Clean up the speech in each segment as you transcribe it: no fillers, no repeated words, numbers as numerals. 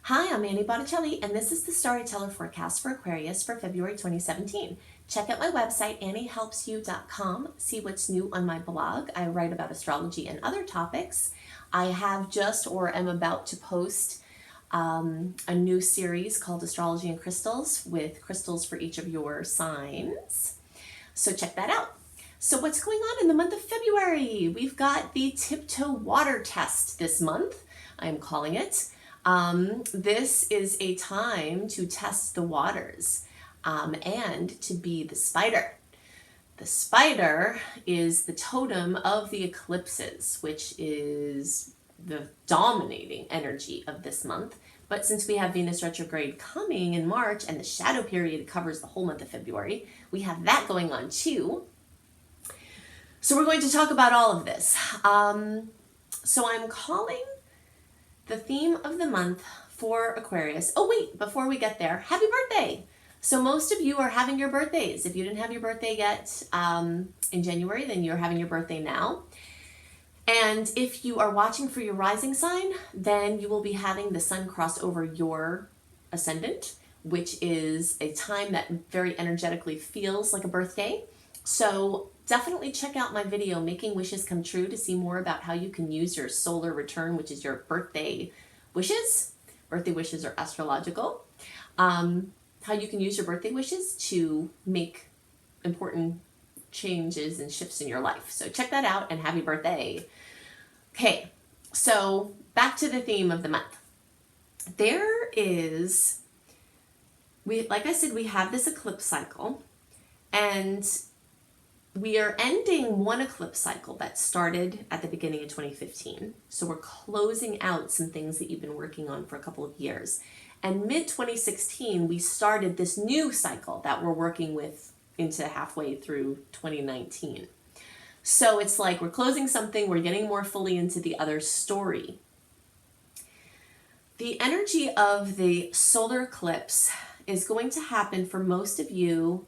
Hi, I'm Annie Botticelli, and this is the Storyteller Forecast for Aquarius for February 2017. Check out my website, anniehelpsyou.com. See what's new on my blog. I write about astrology and other topics. I have just or am about to post a new series called Astrology and Crystals with crystals for each of your signs. So check that out. So what's going on in the month of February? We've got the Tiptoe Water Test this month, I'm calling it. This is a time to test the waters and to be the spider. The spider is the totem of the eclipses, which is the dominating energy of this month. But since we have Venus retrograde coming in March and the shadow period covers the whole month of February, we have that going on too. So we're going to talk about all of this. So I'm calling the theme of the month for Aquarius. Oh wait, before we get there, happy birthday! So most of you are having your birthdays. If you didn't have your birthday yet in January, then you're having your birthday now. And if you are watching for your rising sign, then you will be having the sun cross over your ascendant, which is a time that very energetically feels like a birthday. So definitely check out my video, Making Wishes Come True, to see more about how you can use your solar return, which is your birthday wishes. Birthday wishes are astrological. How you can use your birthday wishes to make important changes and shifts in your life. So check that out and happy birthday. Okay, so back to the theme of the month. There is, like I said, we have this eclipse cycle, and we are ending one eclipse cycle that started at the beginning of 2015. So we're closing out some things that you've been working on for a couple of years. And mid-2016, we started this new cycle that we're working with into halfway through 2019. So it's like we're closing something, we're getting more fully into the other story. The energy of the solar eclipse is going to happen for most of you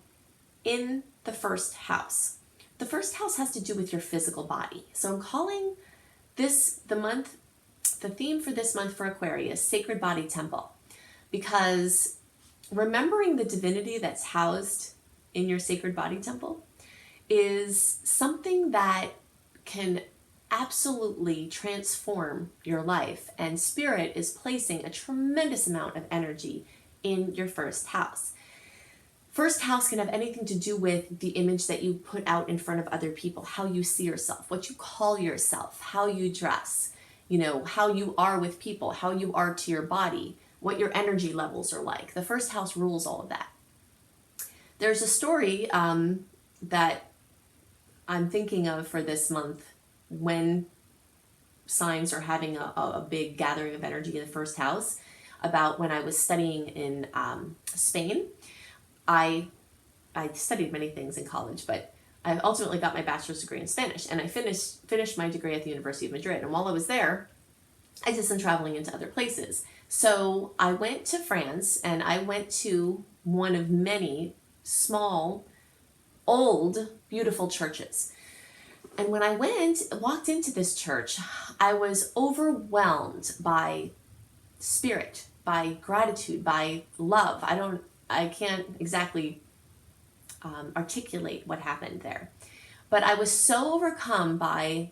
in the first house. The first house has to do with your physical body. So I'm calling this the theme for this month for Aquarius, Sacred Body Temple, because remembering the divinity that's housed in your sacred body temple is something that can absolutely transform your life, and Spirit is placing a tremendous amount of energy in your first house. First house can have anything to do with the image that you put out in front of other people, how you see yourself, what you call yourself, how you dress, how you are with people, how you are to your body, what your energy levels are like. The first house rules all of that. There's a story that I'm thinking of for this month when signs are having a big gathering of energy in the first house, about when I was studying in Spain. I studied many things in college, but I ultimately got my bachelor's degree in Spanish, and I finished my degree at the University of Madrid. And while I was there, I did some traveling into other places. So I went to France, and I went to one of many small, old, beautiful churches. And when I walked into this church, I was overwhelmed by spirit, by gratitude, by love. I can't exactly articulate what happened there. But I was so overcome by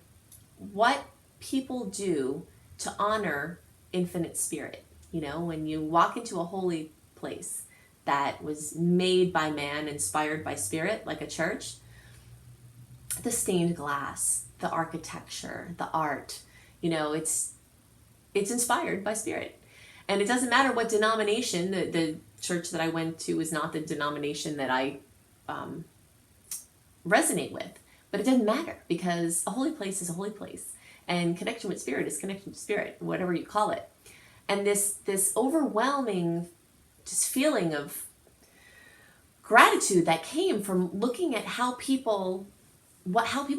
what people do to honor infinite spirit. When you walk into a holy place that was made by man, inspired by spirit, like a church, the stained glass, the architecture, the art, it's inspired by spirit. And it doesn't matter what denomination. The church that I went to is not the denomination that I resonate with, but it doesn't matter, because a holy place is a holy place, and connection with spirit is connection with spirit, whatever you call it. And this overwhelming just feeling of gratitude that came from looking at how people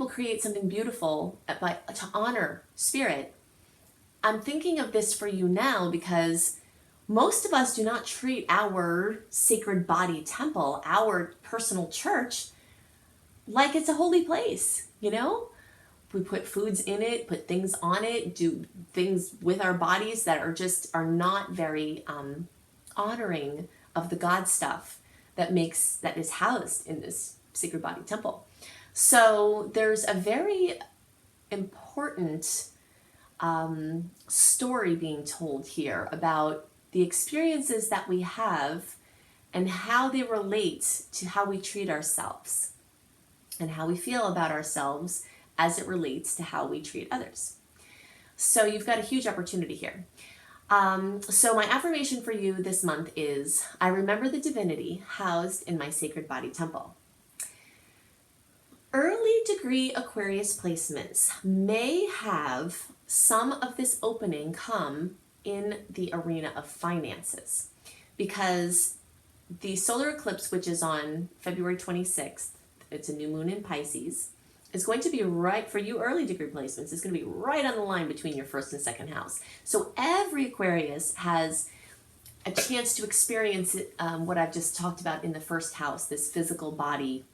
create something beautiful to honor spirit. I'm thinking of this for you now because most of us do not treat our sacred body temple, our personal church, like it's a holy place, we put foods in it, put things on it, do things with our bodies that are not very honoring of the God stuff that is housed in this sacred body temple. So there's a very important story being told here about the experiences that we have and how they relate to how we treat ourselves and how we feel about ourselves as it relates to how we treat others. So you've got a huge opportunity here. So my affirmation for you this month is, I remember the divinity housed in my sacred body temple. Early degree Aquarius placements may have some of this opening come in the arena of finances, because the solar eclipse, which is on February 26th, it's a new moon in Pisces, is going to be right for you early degree placements. It's going to be right on the line between your first and second house. So every Aquarius has a chance to experience it, what I've just talked about in the first house, this physical body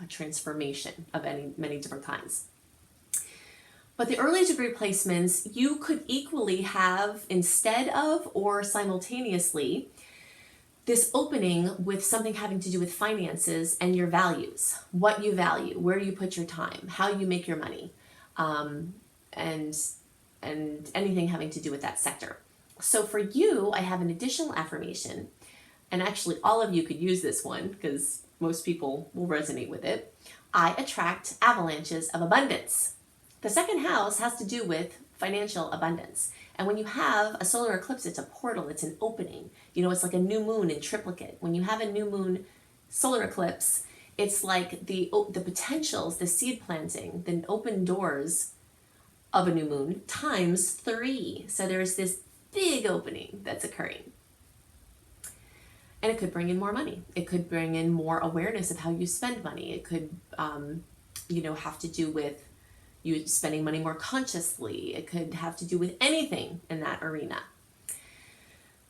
transformation of many different kinds. But the early degree placements, you could equally have, instead of or simultaneously, this opening with something having to do with finances and your values, what you value, where you put your time, how you make your money, and anything having to do with that sector. So for you, I have an additional affirmation, and actually all of you could use this one because most people will resonate with it. I attract avalanches of abundance. The second house has to do with financial abundance. And when you have a solar eclipse, it's a portal, it's an opening. You know, it's like a new moon in triplicate. When you have a new moon solar eclipse, it's like the potentials, the seed planting, the open doors of a new moon times 3. So there's this big opening that's occurring. And it could bring in more money. It could bring in more awareness of how you spend money. It could, have to do with you spending money more consciously. It could have to do with anything in that arena.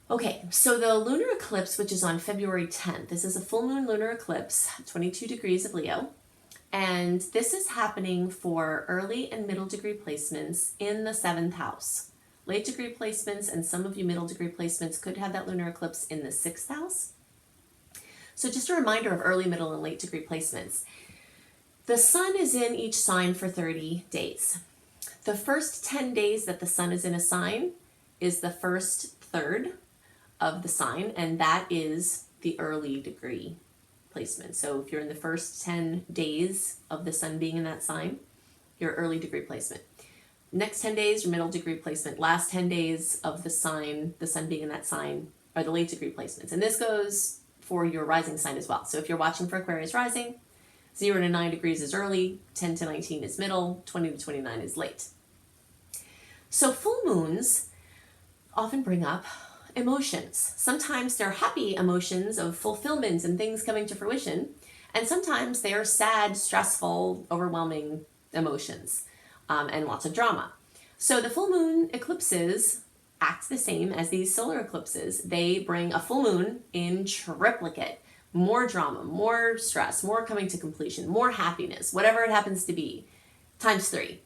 Okay, so the lunar eclipse, which is on February 10th, this is a full moon lunar eclipse, 22 degrees of Leo. And this is happening for early and middle degree placements in the 7th house. Late degree placements and some of you middle degree placements could have that lunar eclipse in the 6th house. So just a reminder of early, middle, and late degree placements. The sun is in each sign for 30 days. The first 10 days that the sun is in a sign is the first third of the sign, and that is the early degree placement. So if you're in the first 10 days of the sun being in that sign, your early degree placement. Next 10 days, your middle degree placement. Last 10 days of the sun being in that sign, are the late degree placements. And this goes for your rising sign as well. So if you're watching for Aquarius rising, 0 to 9 degrees is early, 10 to 19 is middle, 20 to 29 is late. So full moons often bring up emotions. Sometimes they're happy emotions of fulfillment and things coming to fruition, and sometimes they are sad, stressful, overwhelming emotions, and lots of drama. So the full moon eclipses act the same as these solar eclipses. They bring a full moon in triplicate. More drama, more stress, more coming to completion, more happiness, whatever it happens to be, times 3.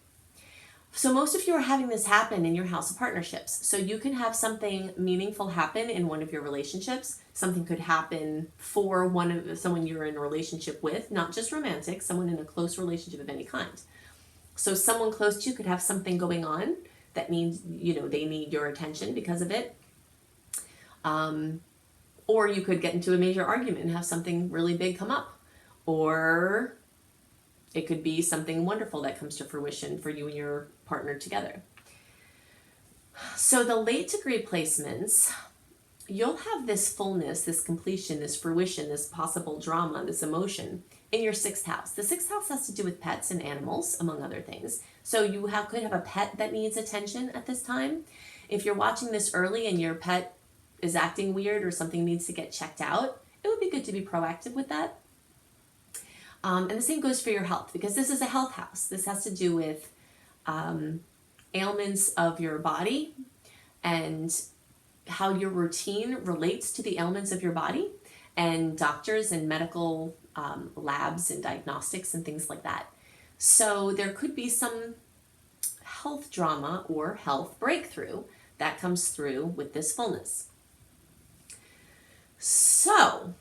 So most of you are having this happen in your house of partnerships. So you can have something meaningful happen in one of your relationships. Something could happen for someone you're in a relationship with, not just romantic, someone in a close relationship of any kind. So someone close to you could have something going on that means, they need your attention because of it. Or you could get into a major argument and have something really big come up. Or it could be something wonderful that comes to fruition for you and your partner together. So the late degree placements, you'll have this fullness, this completion, this fruition, this possible drama, this emotion in your 6th house. The 6th house has to do with pets and animals, among other things. So you could have a pet that needs attention at this time. If you're watching this early and your pet is acting weird or something needs to get checked out, it would be good to be proactive with that. And the same goes for your health, because this is a health house. This has to do with ailments of your body and how your routine relates to the ailments of your body, and doctors and medical labs and diagnostics and things like that. So there could be some health drama or health breakthrough that comes through with this fullness. So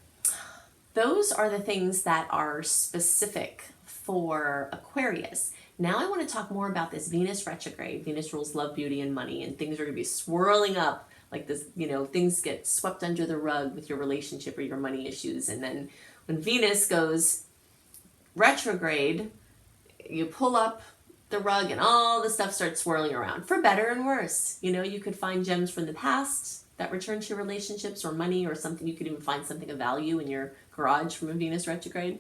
those are the things that are specific for Aquarius. Now I want to talk more about this Venus retrograde. Venus rules love, beauty, and money, and things are going to be swirling up like this, things get swept under the rug with your relationship or your money issues. And then when Venus goes retrograde, you pull up the rug and all the stuff starts swirling around, for better and worse. You could find gems from the past that return to your relationships or money or something. You could even find something of value in your garage from a Venus retrograde.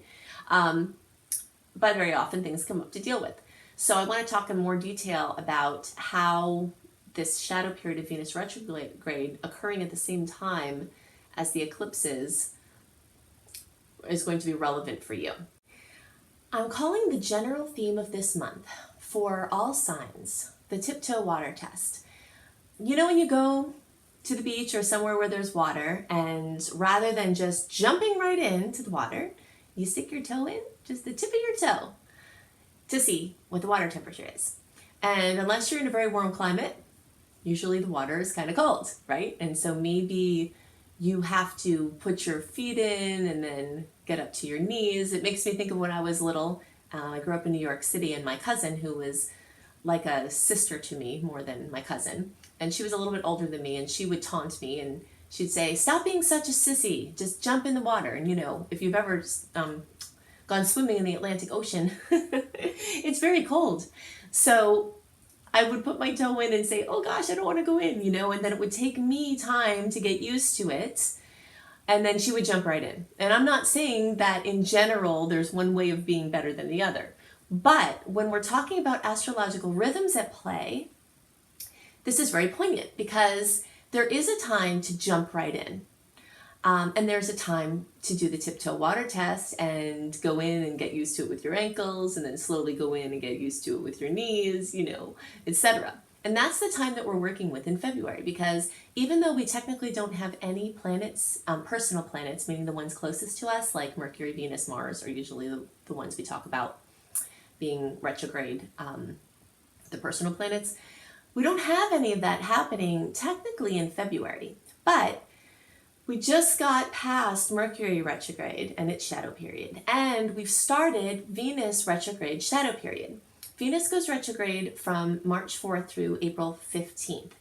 But very often things come up to deal with. So I want to talk in more detail about how this shadow period of Venus retrograde occurring at the same time as the eclipses is going to be relevant for you. I'm calling the general theme of this month for all signs the tiptoe water test. When you go to the beach or somewhere where there's water, and rather than just jumping right into the water, you stick your toe in, just the tip of your toe, to see what the water temperature is. And unless you're in a very warm climate, usually the water is kind of cold, right? And so maybe you have to put your feet in and then get up to your knees. It makes me think of when I was little. I grew up in New York City, and my cousin, who was like a sister to me more than my cousin, and she was a little bit older than me, and she would taunt me, and she'd say, "Stop being such a sissy, just jump in the water." And if you've ever gone swimming in the Atlantic Ocean, it's very cold. So I would put my toe in and say, "Oh gosh, I don't want to go in," and then it would take me time to get used to it. And then she would jump right in. And I'm not saying that in general there's one way of being better than the other. But when we're talking about astrological rhythms at play, this is very poignant because there is a time to jump right in. And there's a time to do the tiptoe water test and go in and get used to it with your ankles, and then slowly go in and get used to it with your knees, etc. And that's the time that we're working with in February, because even though we technically don't have any planets, personal planets, meaning the ones closest to us, like Mercury, Venus, Mars, are usually the ones we talk about being retrograde, the personal planets, we don't have any of that happening technically in February. But we just got past Mercury retrograde and its shadow period, and we've started Venus retrograde shadow period. Venus goes retrograde from March 4th through April 15th.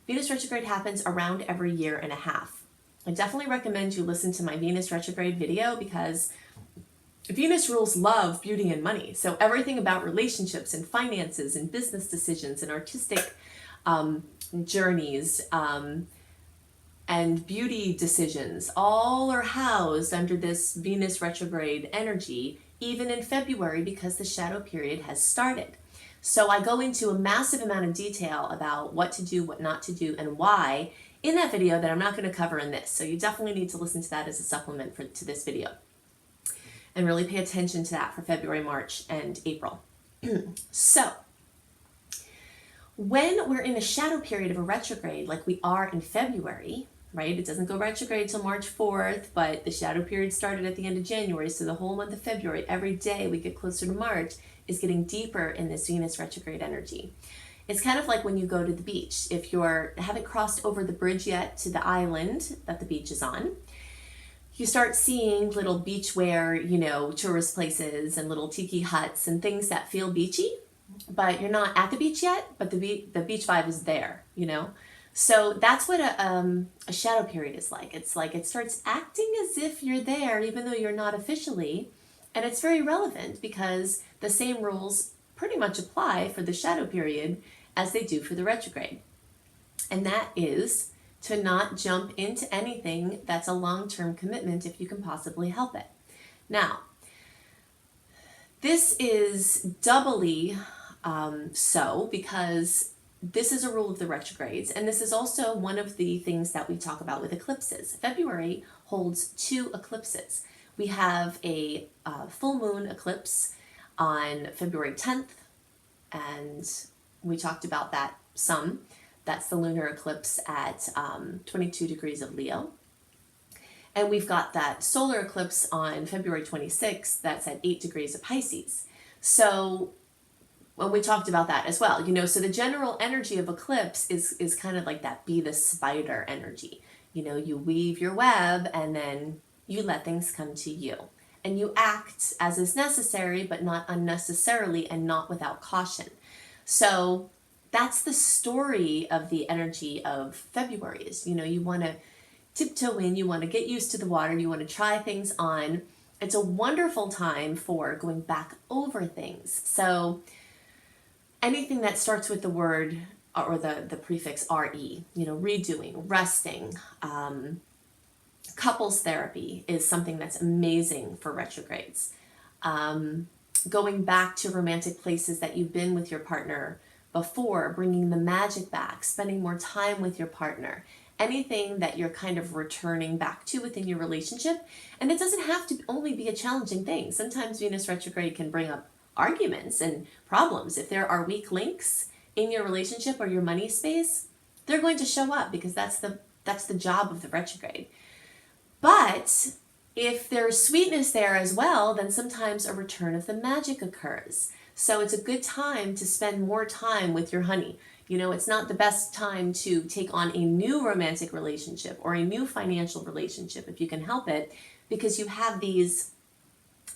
Venus retrograde happens around every year and a half. I definitely recommend you listen to my Venus retrograde video, because Venus rules love, beauty, and money. So everything about relationships and finances and business decisions and artistic journeys and beauty decisions all are housed under this Venus retrograde energy, even in February, because the shadow period has started. So I go into a massive amount of detail about what to do, what not to do, and why in that video that I'm not going to cover in this. So you definitely need to listen to that as a supplement to this video. And really pay attention to that for February, March, and April. So when we're in a shadow period of a retrograde, like we are in February, right? It doesn't go retrograde till March 4th, but the shadow period started at the end of January. So the whole month of February, every day we get closer to March, is getting deeper in this Venus retrograde energy. It's kind of like when you go to the beach. If you haven't crossed over the bridge yet to the island that the beach is on, you start seeing little beachwear, tourist places and little tiki huts and things that feel beachy, but you're not at the beach yet, but the beach vibe is there, So that's what a shadow period is like. It's like it starts acting as if you're there, even though you're not officially. And it's very relevant because the same rules pretty much apply for the shadow period as they do for the retrograde. And that is to not jump into anything that's a long-term commitment if you can possibly help it. Now, this is doubly so because this is a rule of the retrogrades, and this is also one of the things that we talk about with eclipses. February holds 2 eclipses. We have a full moon eclipse on February 10th, and we talked about that some. That's the lunar eclipse at 22 degrees of Leo. And we've got that solar eclipse on February 26th, that's at 8 degrees of Pisces. So when we talked about that as well, so the general energy of eclipse is kind of like that be the spider energy. You weave your web and then you let things come to you. And you act as is necessary, but not unnecessarily and not without caution. So that's the story of the energy of February is, you want to tiptoe in, you want to get used to the water, you want to try things on. It's a wonderful time for going back over things. So anything that starts with the word or the prefix RE, redoing, resting, couples therapy is something that's amazing for retrogrades. Going back to romantic places that you've been with your partner before, bringing the magic back, spending more time with your partner, anything that you're kind of returning back to within your relationship. And it doesn't have to only be a challenging thing. Sometimes Venus retrograde can bring up arguments and problems. If there are weak links in your relationship or your money space, they're going to show up because that's the job of the retrograde. But if there's sweetness there as well, then sometimes a return of the magic occurs. So it's a good time to spend more time with your honey. It's not the best time to take on a new romantic relationship or a new financial relationship if you can help it, because you have these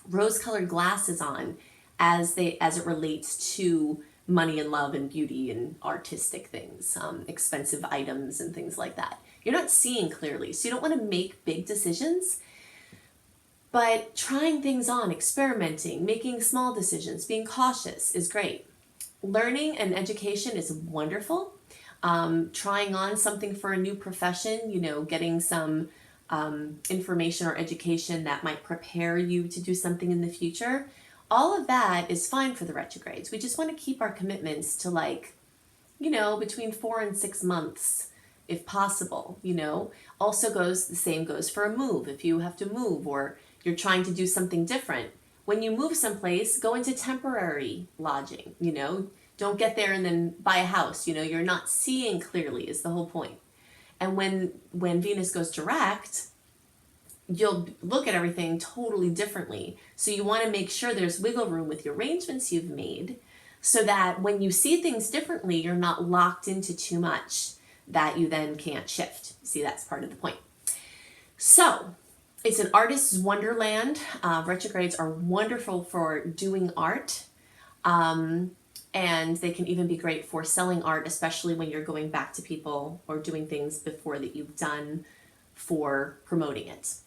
rose-colored glasses on as it relates to money and love and beauty and artistic things, expensive items and things like that. You're not seeing clearly, so you don't want to make big decisions. But trying things on, experimenting, making small decisions, being cautious is great. Learning and education is wonderful. Trying on something for a new profession, getting some information or education that might prepare you to do something in the future. All of that is fine for the retrogrades. We just want to keep our commitments to between 4 and 6 months, if possible. Also the same goes for a move. If you have to move or you're trying to do something different, when you move someplace, go into temporary lodging. Don't get there and then buy a house. You're not seeing clearly is the whole point. And when Venus goes direct, you'll look at everything totally differently. So you want to make sure there's wiggle room with the arrangements you've made so that when you see things differently, you're not locked into too much that you then can't shift. See, that's part of the point. So it's an artist's wonderland. Retrogrades are wonderful for doing art. And they can even be great for selling art, especially when you're going back to people or doing things before that you've done for promoting it.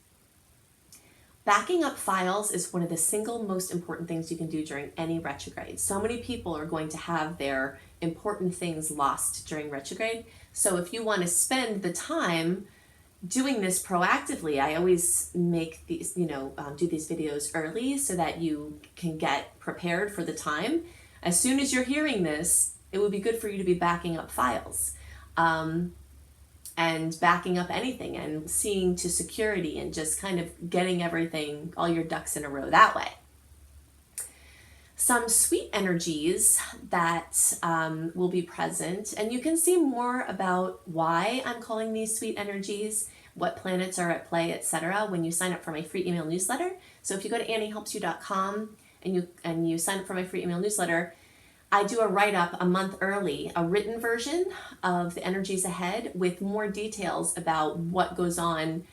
Backing up files is one of the single most important things you can do during any retrograde. So many people are going to have their important things lost during retrograde. So if you want to spend the time doing this proactively, I always make these, do these videos early so that you can get prepared for the time. As soon as you're hearing this, it would be good for you to be backing up files. And backing up anything and seeing to security and just kind of getting everything, all your ducks in a row that way. Some sweet energies that will be present, and you can see more about why I'm calling these sweet energies, what planets are at play, etc. when you sign up for my free email newsletter. So if you go to anniehelpsyou.com and you sign up for my free email newsletter, I do a write-up a month early, a written version of the energies ahead with more details about what goes on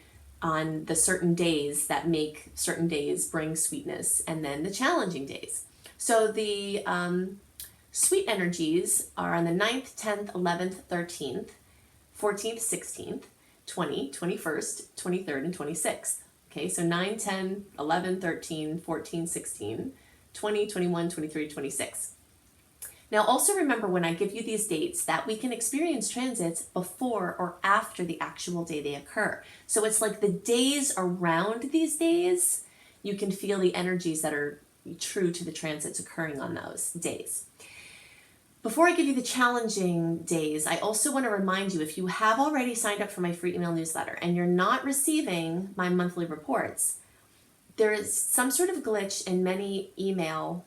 the certain days that make certain days bring sweetness, and then the challenging days. So the sweet energies are on the 9th, 10th, 11th, 13th, 14th, 16th, 20th, 21st, 23rd, and 26th. Okay, so 9, 10, 11, 13, 14, 16, 20, 21, 23, 26. Now also remember when I give you these dates that we can experience transits before or after the actual day they occur. So it's like the days around these days, you can feel the energies that are true to the transits occurring on those days. Before I give you the challenging days, I also want to remind you, if you have already signed up for my free email newsletter and you're not receiving my monthly reports, there is some sort of glitch in many email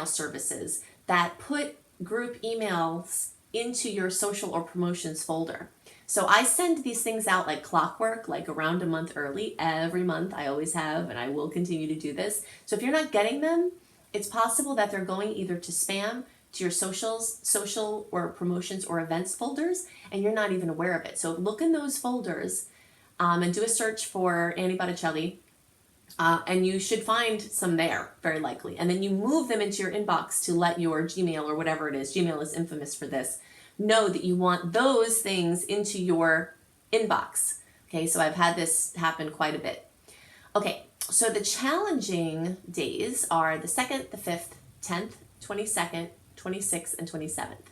services that put group emails into your social or promotions folder. So I send these things out like clockwork, like around a month early. Every month I always have, and I will continue to do this. So if you're not getting them, it's possible that they're going either to spam, to your social or promotions or events folders, and you're not even aware of it. So look in those folders and do a search for Annie Botticelli, and you should find some there, very likely. And then you move them into your inbox to let your Gmail or whatever it is, Gmail is infamous for this, know that you want those things into your inbox. Okay, so I've had this happen quite a bit. Okay, so the challenging days are the 2nd, the 5th, 10th, 22nd, 26th, and 27th.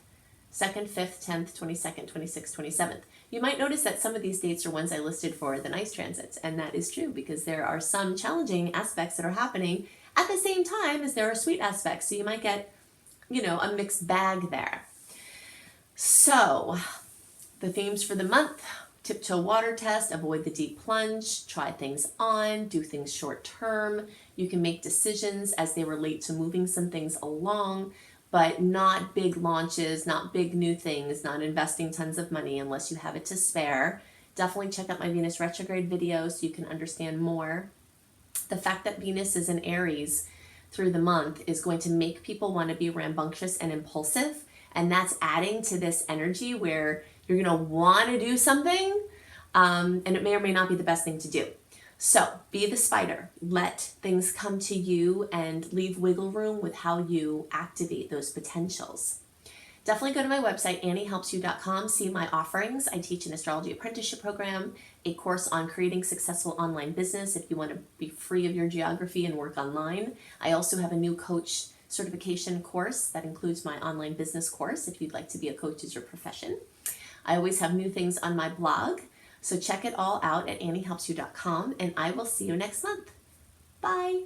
2nd, 5th, 10th, 22nd, 26th, 27th. You might notice that some of these dates are ones I listed for the nice transits, and that is true because there are some challenging aspects that are happening at the same time as there are sweet aspects. So you might get, a mixed bag there. So the themes for the month: tiptoe water test, avoid the deep plunge, try things on, do things short term. You can make decisions as they relate to moving some things along, but not big launches, not big new things, not investing tons of money unless you have it to spare. Definitely check out my Venus retrograde video so you can understand more. The fact that Venus is in Aries through the month is going to make people want to be rambunctious and impulsive, and that's adding to this energy where you're going to want to do something, and it may or may not be the best thing to do. So be the spider. Let things come to you and leave wiggle room with how you activate those potentials. Definitely go to my website, anniehelpsyou.com, see my offerings. I teach an astrology apprenticeship program, a course on creating successful online business if you want to be free of your geography and work online. I also have a new coach certification course that includes my online business course if you'd like to be a coach as your profession. I always have new things on my blog, so check it all out at anniehelpsyou.com, and I will see you next month. Bye.